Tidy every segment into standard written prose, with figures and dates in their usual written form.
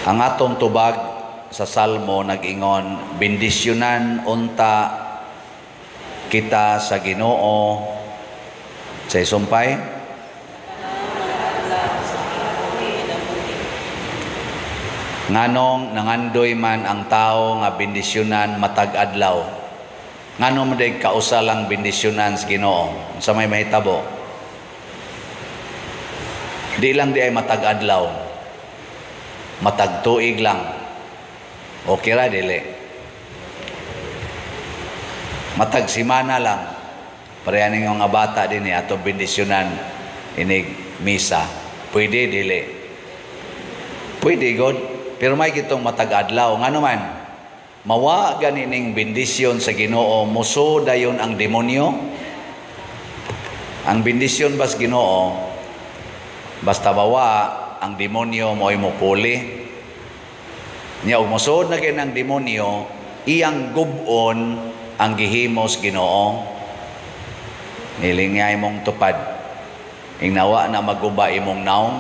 Ang atong tubag sa Salmo nag-ingon, bendisyonan unta kita sa Ginoo sa isumpay. Nganong nangandoy man ang tao nga bendisyonan matag adlaw. Nganong mo day kausalang bendisyonan sa Ginoo sa may mahitabo. Di lang di ay matag adlaw. Matag tuig lang. Okay ra dili. Matag simana lang. Parehaning nga bata din ato bendisyonan inig misa. Pwede dili. Pwede god. Pero may gitong matag adlaw nga naman. Mawa ganining bendisyon sa Ginoo muso dayon ang demonyo. Ang bendisyon bas Ginoo basta bawa ang demonyo mo'y mupuli. Nya og mosuod na kay ng demonyo, iyang gubon ang gihimos Ginoo. Nilingay mong tupad. Ingnawa na maguba imong naong.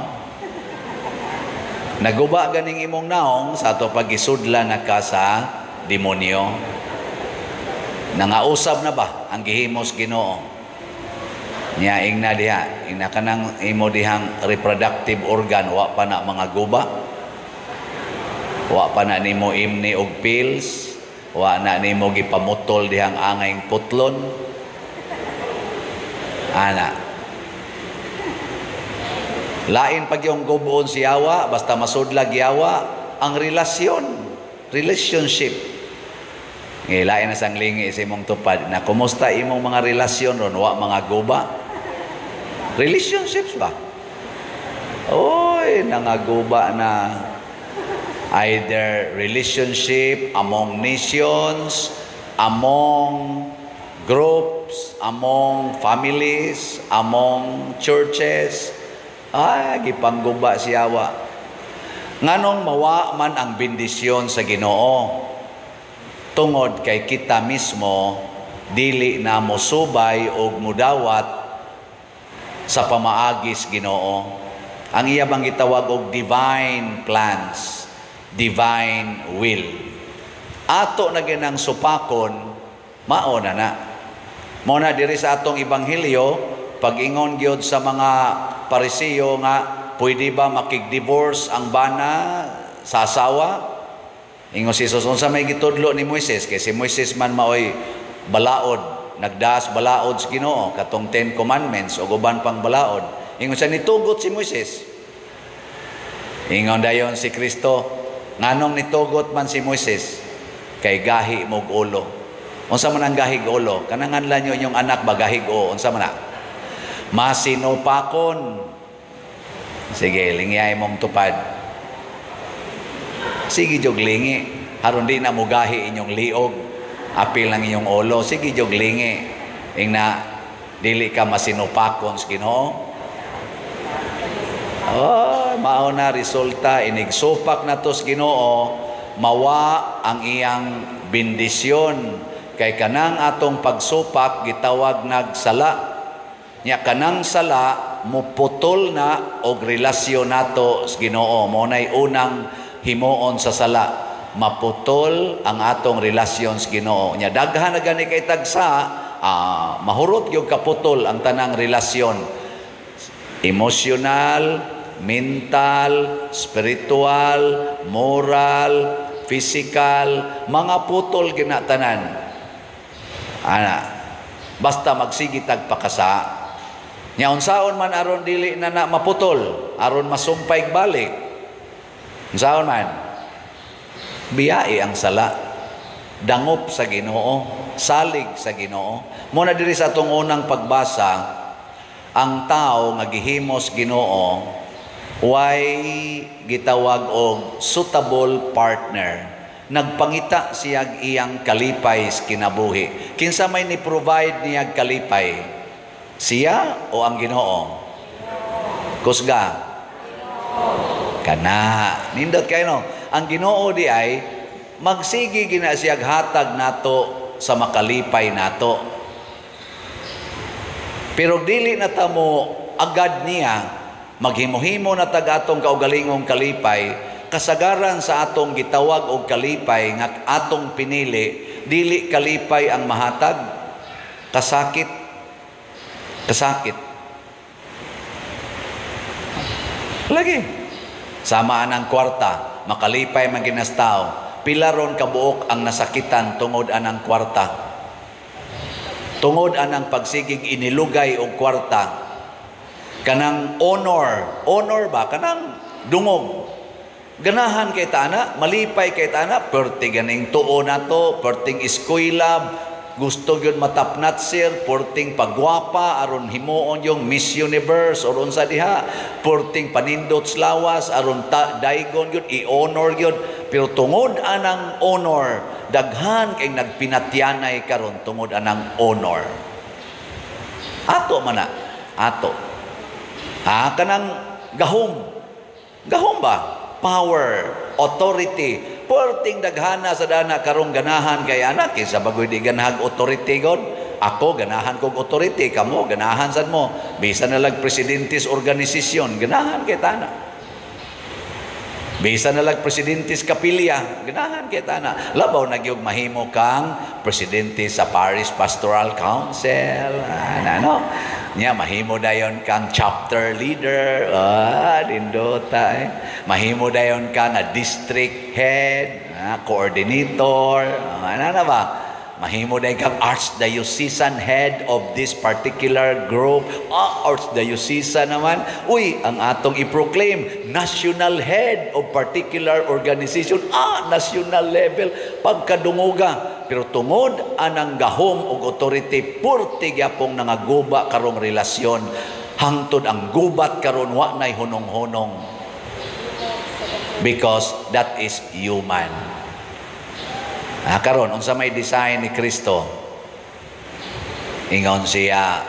Naguba ganing imong naong sa ato pagisudla na ka sa demonyo. Nangausab na ba ang gihimos Ginoo? Nya ingna diha, ingna kanang imo dihang reproductive organ wa pa na mga guba. Wa pa na nimo imni og pills, wa na nimo gipamutol dihang angayng putlon. Ana. Lain pag yung gubon si yawa, basta masudlag yawa, ang relationship. Lain na sang lingi sa imong tupad na kumusta imong mga relasyon ron, wa mga guba. Relationships ba? Oy, nangaguba na. Either relationship among nations, among groups, among families, among churches. Gipangguba siyawa. Nganong mawa man ang bendisyon sa Ginoo? Tungod kay kita mismo, dili na mosubay o mudawat sa pamaagis Ginoo. Ang iya bang gitawag og divine plans, divine will. Ato na ginang supakon, mao na. Mao na diri sa atong ebanghelyo, pag-ingon gyud sa mga Parisiyo nga pwede ba makig-divorce ang bana sa asawa? Ingon si Jesus unsa may gitudlo ni Moises kay si Moises man maoy balaod. Nagdaas balaod sa Ginoo katong 10 commandments o uban pang balaod. Ingon siya nitugot si Moises. Ingon dayon si Kristo, nganong nitugot man si Moises? Kay gahi mog ulo. Unsa man ang gahig ulo? Kananganlan nyo yung anak ba gahig o? Unsa man na? Masinupakon. Sige, lingyay mong tupad. Sige jog lingi. Haron di na mo gahi inyong liog. Apil lang inyong ulo, sige jog lingi. Ingna dili ka masinupakon sa Ginoo. Mao na resulta inigsupak na to sa Ginoo, mawa ang iyang bendisyon. Kay kanang atong pagsupak gitawag nagsala. Nya kanang sala muputol na og relasyon nato sa Ginoo. Mao nay unang himuon sa sala. Maputol ang atong relasyon sa Ginoo. Nya daghan na gani kay tagsa, mahurot gyud kaputol ang tanang relasyon. Emosyonal, mental, spiritual, moral, physical, mga putol ginatanan. Basta magsigi tagpakasa. Nya unsaon man aron dili na maputol, aron masumpay balik. Unsaon man? Biyai ang sala, dangop sa Ginoo, salig sa Ginoo. Muna diri sa atong unang pagbasa, ang tao nga gihimos Ginoo way gitawag og suitable partner. Nagpangita siyag iyang kalipay sa kinabuhi. Kinsa may ni-provide niyag kalipay? Siya o ang Ginoo? Kusga? Kana. Nindot kayo no? Ang Ginoo di ay magsigi gina siyag hatag nato sa makalipay nato. Pero dili na ta mo agad niya maghimo-himo na tagatong kaugalingong kalipay kasagaran sa atong gitawag og kalipay nga atong pinili, dili kalipay ang mahatag, kasakit. Lagi. Samaan ang kwarta, makalipay man ginastaw. Pila ron kabuok ang nasakitan tungod anang kwarta. Tungod anang pagsigig inilugay og kwarta. Kanang honor ba? Kanang dungog. Ganahan kay taana, malipay kay taana, perti ganing tuo na to, perting eskwela, gusto yun matapnat sir, perting pagwapa, aron himuon yung Miss Universe, or unsa diha, perting panindot slawas, aron daigon yun, i-honor yun, pero tungod anang honor, daghan kay nagpinatyanay karon tungod anang honor. Ato man na, ato. Kanang gahom ba? Power, authority, perting daghana sa dana karong ganahan kay anak kaysa bagoy di ganahag authority god. Ako ganahan kog authority, kamo ganahan sad mo. Bisan na lag presidentes organisasyon, ganahan kay tana. Bisan na lag presidentes kapilya, ganahan kay tana. Labaw na gyud mahimo kang presidente sa Parish Pastoral Council. Ano? Nya mahimo dayon kang chapter leader, dindota mahimo dayon ka nga district head, coordinator, ano na ba? Mahimo dayon kang archdiocesan head of this particular group, archdiocesan naman, ang atong i-proclaim national head of particular organization, national level, pagkadunguga. Pero tungod anang gahom o authority, purti gyapong nangaguba karong relasyon, hangtod ang gubat karon wa nay hunong-hunong, because that is human. Karon unsa may design ni Kristo, ingon siya,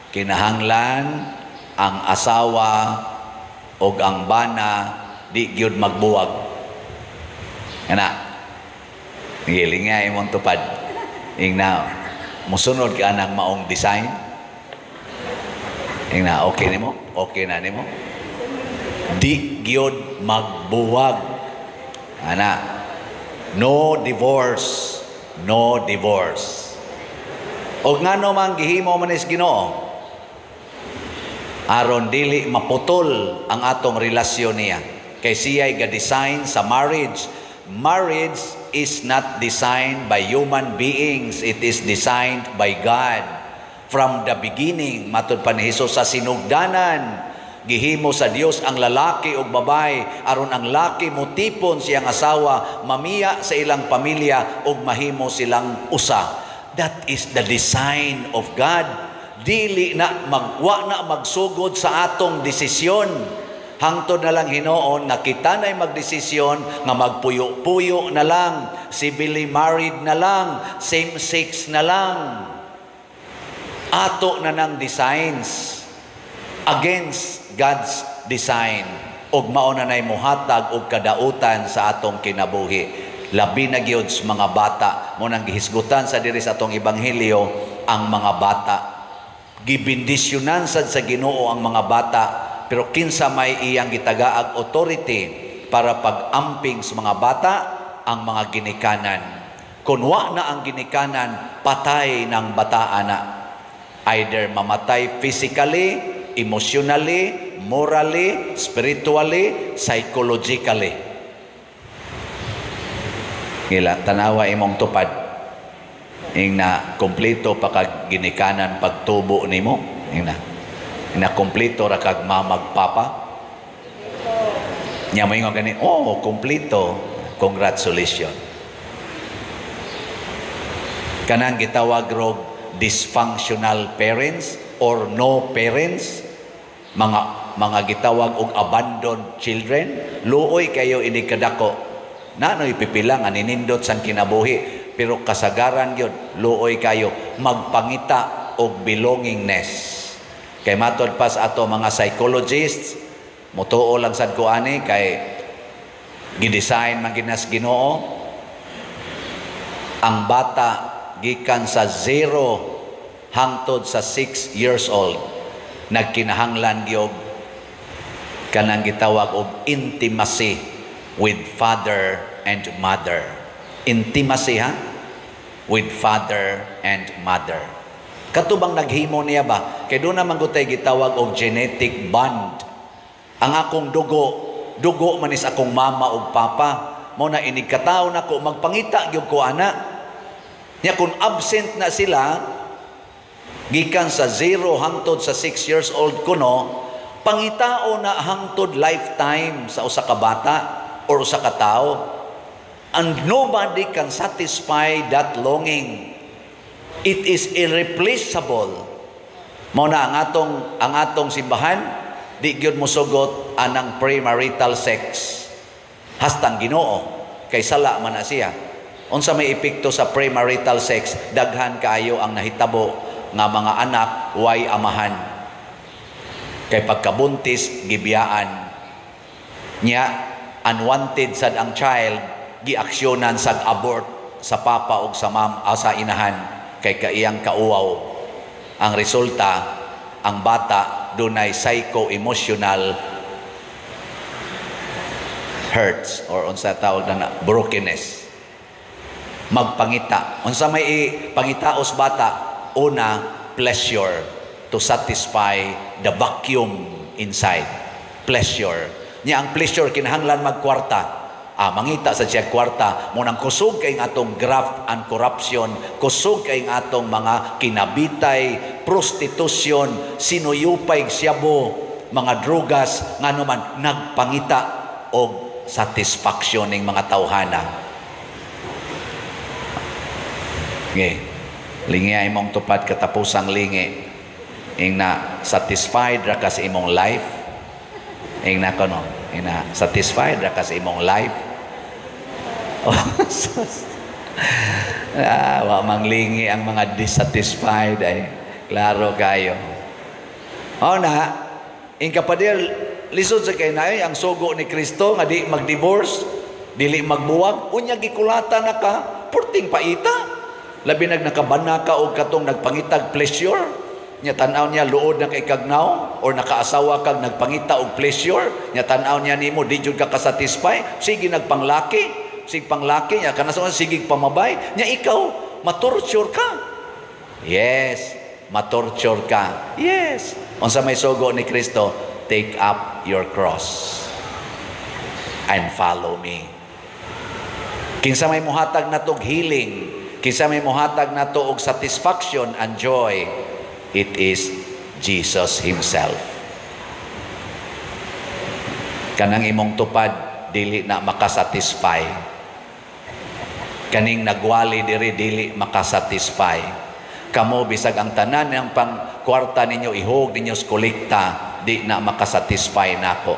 kinahanglan ang asawa og ang bana di gyud magbuwag. Ana, hiling nga imong tupad. Ingna, musunod ka ng maong design. Ingna, okay nimo? Okay na nimo? Di gyud magbuwag. Ana, no divorce. No divorce. O ngano man gihimo man is Ginoo, aron dili maputol ang atong relasyon niya. Kay siya'y ga-design sa marriage. Marriage is not designed by human beings. It is designed by God. From the beginning, matud pa ni Hesus, sa sinugdanan, gihimo sa Dios ang lalaki ug babay, aron ang laki mutipon siyang asawa, mamiya sa ilang pamilya ug mahimo silang usa. That is the design of God. Dili na wa na magsugod sa atong desisyon. Hangtod na lang hinoon, nakita na'y magdesisyon nga magpuyo-puyo na lang, civilly married na lang, same-sex na lang. Ato na ng designs against God's design. Og mauna na'y muhatag og kadautan sa atong kinabuhi. Labi na gyud sa mga bata, mo nang gihisgutan sa diri sa atong ebanghelyo ang mga bata. Gibindisyonan sad sa Ginoo ang mga bata, pero kinsa may iyang gitagaag authority para pag-amping sa mga bata ang mga ginikanan. Kung wa na ang ginikanan, patay ng bataan na. Either mamatay physically, emotionally, morally, spiritually, psychologically. Ngila, tanawa imong tupad. Ing na kompleto pa kag ginikanan pagtubo nimo. Ing na kompleto ra kag mamagpapa. Nya mo ingon gani, kompleto. Congratulations. Kanang gitawag rog dysfunctional parents or no parents, mga gitawag og abandoned children, luoy kayo ini kadako. Nanoy pipilang aninindot sang kinabuhi, pero kasagaran gyud luoy kayo magpangita og belongingness. Kay matod pa sa ato mga psychologists, mutuo lang sad ko ani kay gidesign man ginas Ginoo ang bata gikan sa 0 hangtod sa 6 years old, nagkinahanglan gyud kanang gitawag og intimacy with father and mother. Intimacy, ha? With father and mother. Katubang naghimo niya ba? Kaya doon naman ko tayo gitawag og genetic bond. Ang akong dugo manis akong mama o papa. Mo na inigkataw na ko, magpangita gyud ko ana. Nya kung absent na sila, gikan sa 0 hangtod sa 6 years old kuno, pangitao na hangtod lifetime sa usa ka bata or usa ka tawo. And nobody can satisfy that longing. It is irreplaceable. Mao na ang atong simbahan, di gyud mosugot anang premarital sex. Hastang Ginoo kay sala man na siya. Unsa may epekto sa premarital sex? Daghan kaayo ang nahitabo nga mga anak way amahan. Kay pagkabuntis gibiyaan nya, unwanted sad ang child, giaksyonan sad abort sa papa ug sa sa inahan kay kaiyang kauwaw. Ang resulta, ang bata dunay psycho-emotional hurts or unsa tawag na brokenness. Magpangita. Unsa may pangitaos bata? Una, pleasure, to satisfy the vacuum inside. Pleasure. Nya ang pleasure kinahanglan magkwarta. Mangita sa siya kwarta, munang kusog kay atong graft and corruption, kusog kay atong mga kinabitay, prostitution, sinuyupay, siyabo, mga drugas, ngano man nagpangita og satisfaction ng mga tawhana. Okay. Lingi ay mong tupad katapusang lingi. Ing na satisfied ra ka sa imong life. Ing na kono, ing na satisfied ra ka sa imong life. Wa manglingi ang mga dissatisfied ay klaro kayo. Na, ing kapadil lisod sa kay naay ang sugo ni Kristo nga di mag-divorce, dili magbuwag, unya gikulata na ka, purting paita. Labi nakabana ka og katong nagpangitag pleasure, nya tan-aw niya luod na kay kagnaw or nakaasawa kag nagpangita og pleasure, nya tan-aw niya nimo di jud ka ka-satisfy, sige nagpanglaki, sige panglaki nya kana sige pamabay, nya ikaw matorture ka. Yes, matorture ka. Yes. Unsa may sugo ni Kristo? Take up your cross and follow me. Kinsa may muhatag natog healing, kinsa may muhatag nato og satisfaction and joy, it is Jesus Himself. Kanang imong tupad dili na makasatisfy. Kaning nagwali diri dili makasatisfy. Kamo bisag ang tanan ng pangkwarta ninyo ihog ninyo sa kolekta, di na makasatisfy nako.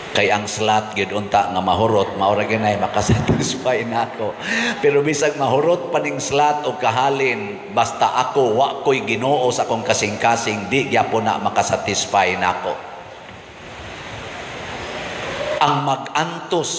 Kay ang slot gyud unta nga mahurot, maura ginay makasatisfy nako. Pero bisag mahurot pa ning slot o kahalin, basta ako wa ko'y Ginoo sa akong kasing-kasing, di gyapon na makasatisfy nako. Ang mag-antos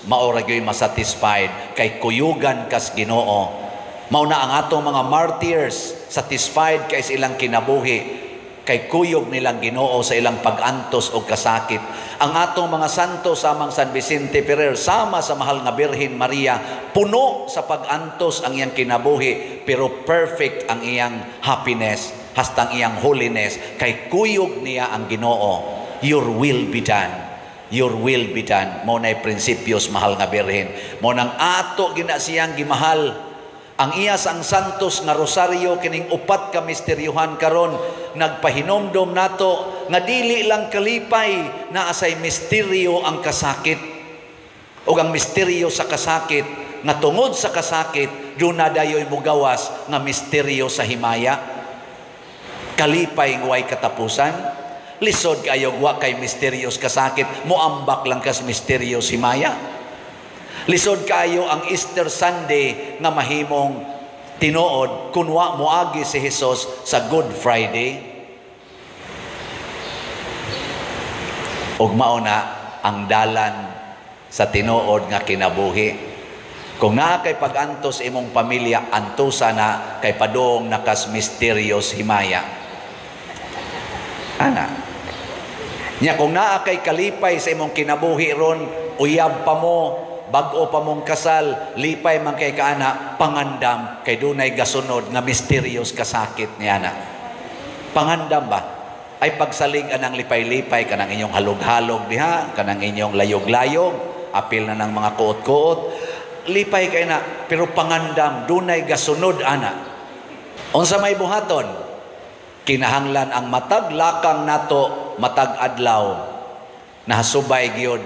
maura gyud masatisfied kay kuyugan kas Ginoo. Mao na ang atong mga martyrs satisfied kay sa ilang kinabuhi kay kuyog nilang Ginoo sa ilang pag-antos o kasakit. Ang atong mga santo samang San Vicente Ferrer sama sa mahal nga Birhen Maria, puno sa pag-antos ang iyang kinabuhi pero perfect ang iyang happiness hastang iyang holiness kay kuyog niya ang Ginoo. Your will be done. Your will be done. Mao nay prinsipyos mahal nga Birhen. Mao nang ato gina siyang gimahal. Ang iya sang santos nga rosaryo kining upat ka misteryohan karon nagpahinomdom nato nga dili lang kalipay na asay misteryo ang kasakit o ang misteryo sa kasakit nga tungod sa kasakit doon na dayoy mugawas nga misteryo sa himaya. Kalipay nga way katapusan, lisod kayo wa kay misteryos kasakit, moambak lang kas misteryos himaya. Lisod kayo ang Easter Sunday nga mahimong tinuod kun wa moagi si Hesus sa Good Friday. Ug mao na ang dalan sa tinuod nga kinabuhi. Kung naa kay pag-antos imong pamilya, antusa na kay padung nakas misteryos himaya. Ana. Nya kung naa kay kalipay sa imong kinabuhi ron, uyab pa mo, bag-o pa mong kasal, lipay man kay kaana, pangandam kay dunay gasunod nga mysterious kasakit niya na. Pangandam ba? Ay pagsalig anang lipay-lipay kanang inyong halog-halog diha, kanang inyong layog-layog, apil na ng mga kuot-kuot. Lipay kay na, pero pangandam, dunay gasunod ana. Unsa may buhaton? Kinahanglan ang matag lakang nato, matag adlaw, nahasubay gyud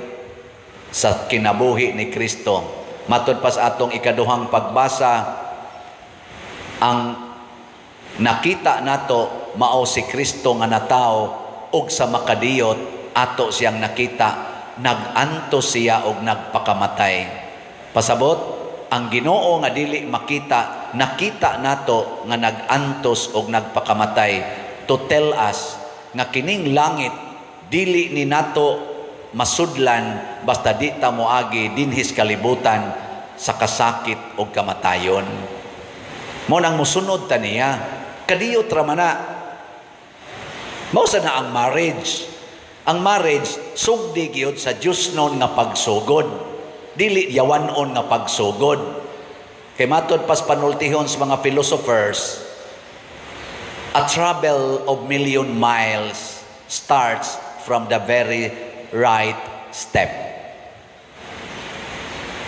sa kinabuhi ni Kristo. Matud pa sa atong ikaduhang pagbasa, ang nakita nato mao si Kristo nga natawo, ug sa makadiyot ato siyang nakita, nagantos siya og nagpakamatay. Pasabot, ang Ginoo nga dili makita, nakita nato nga nagantos og nagpakamatay, to tell us nga kining langit dili ni nato masudlan basta di ta moagi dinhis kalibutan sa kasakit og kamatayon. Mo nang musunod ta niya, kadiyot ra man na. Mao sa na ang marriage. Ang marriage sugdi gyud sa Dios non nga pagsugod. Dili yawanon nga pagsugod. Kay matod pas panultihon sa mga philosophers, a travel of million miles starts from the very right step.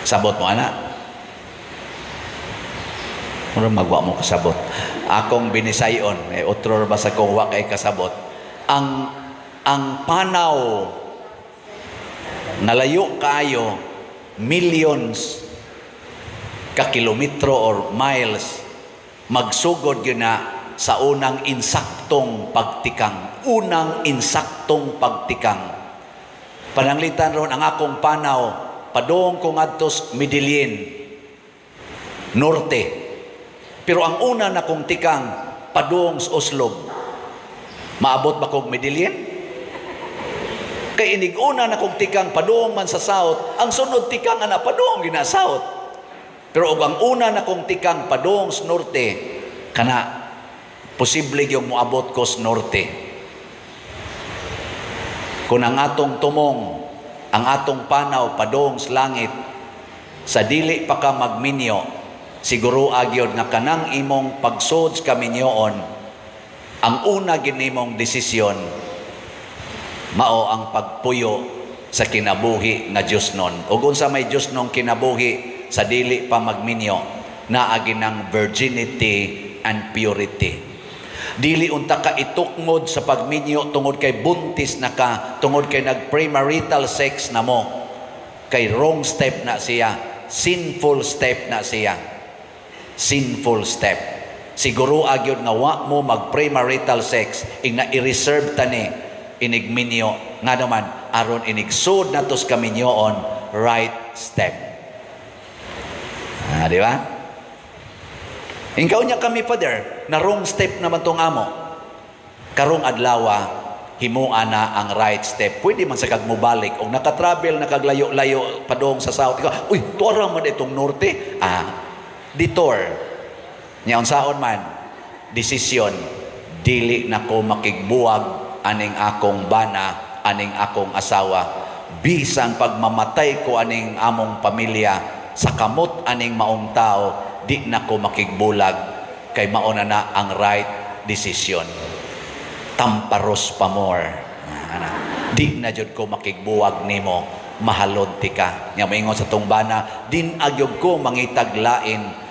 Sabot mo ana? Mura magwa mo kasabot. Akong binisayon, otro ba sa kong wa kay kasabot. Ang panaw nalayo kayo millions ka kilometro or miles, magsugod yun na sa unang insaktong pagtikang. Unang insaktong pagtikang. Pananglitan ron ang akong panaw, padung kong adtos Medellin, norte. Pero ang una na kong tikang, padung sa Oslo. Maabot ba kong Medellin? Kay iniguna na kong tikang padung man sa south, ang sunod tikang ana padung gina south. Pero og ang una na kong tikang padung sa norte, kana posible yung moabot ko sa norte. Kung ang atong tumong, ang atong panaw padung sa langit, sa dili pa ka magminyo, siguro agyod nga kanang imong pagsod sa kaminyoon, ang una ginimong desisyon mao ang pagpuyo sa kinabuhi nga Dios non. Ug unsa may Dios nong kinabuhi sa dili pa magminyo, naa ginang virginity and purity. Dili unta ka itukmod sa pagminyo tungod kay buntis na ka, tungod kay nag premarital sex na mo. Kay wrong step na siya, sinful step na siya. Sinful step. Siguro agyod nga wa mo mag premarital sex, ing na i-reserve tani inigminyo nga naman aron inigsud natos kaminyoon right step. Di ba? Ingkaw niya kami, Father, na wrong step naman tong amo. Karong adlawa, himuan na ang right step. Pwede man sa kagmubalik. O nakatravel, nakaglayo-layo padong sa south. Uy, tuwara man itong norte. Detour. Nyaon saon man, desisyon, dili na ko makigbuwag aning akong bana, aning akong asawa. Bisan pagmamatay ko aning among pamilya, sa kamot aning maong tao, di na ko makigbulag, kay mauna na ang right decision. Tamparos pa more. Di na jud ko makigbuwag nimo, mahalod ti ka. Nya moingon sa tong bana, din agyog ko mangitaglain,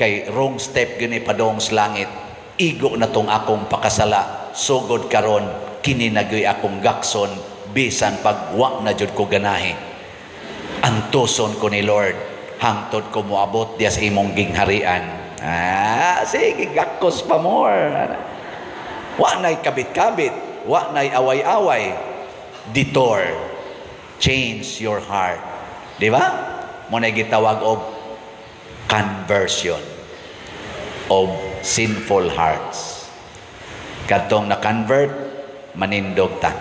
kay wrong step gini padong sa langit. Igo na tong akong pakasala, sugod karon kini nagyoy akong gakson, bisan pagwa na jud ko ganahe. Antuson ko ni Lord, hangtod ko moabot diya sa imong gingharian. Sige, gakos pa more. Wa na'y kabit-kabit, wa na'y away-away. Detour. Change your heart. Di ba? Mo na'y gitawag og conversion of sinful hearts. Katong na-convert, manindog ta.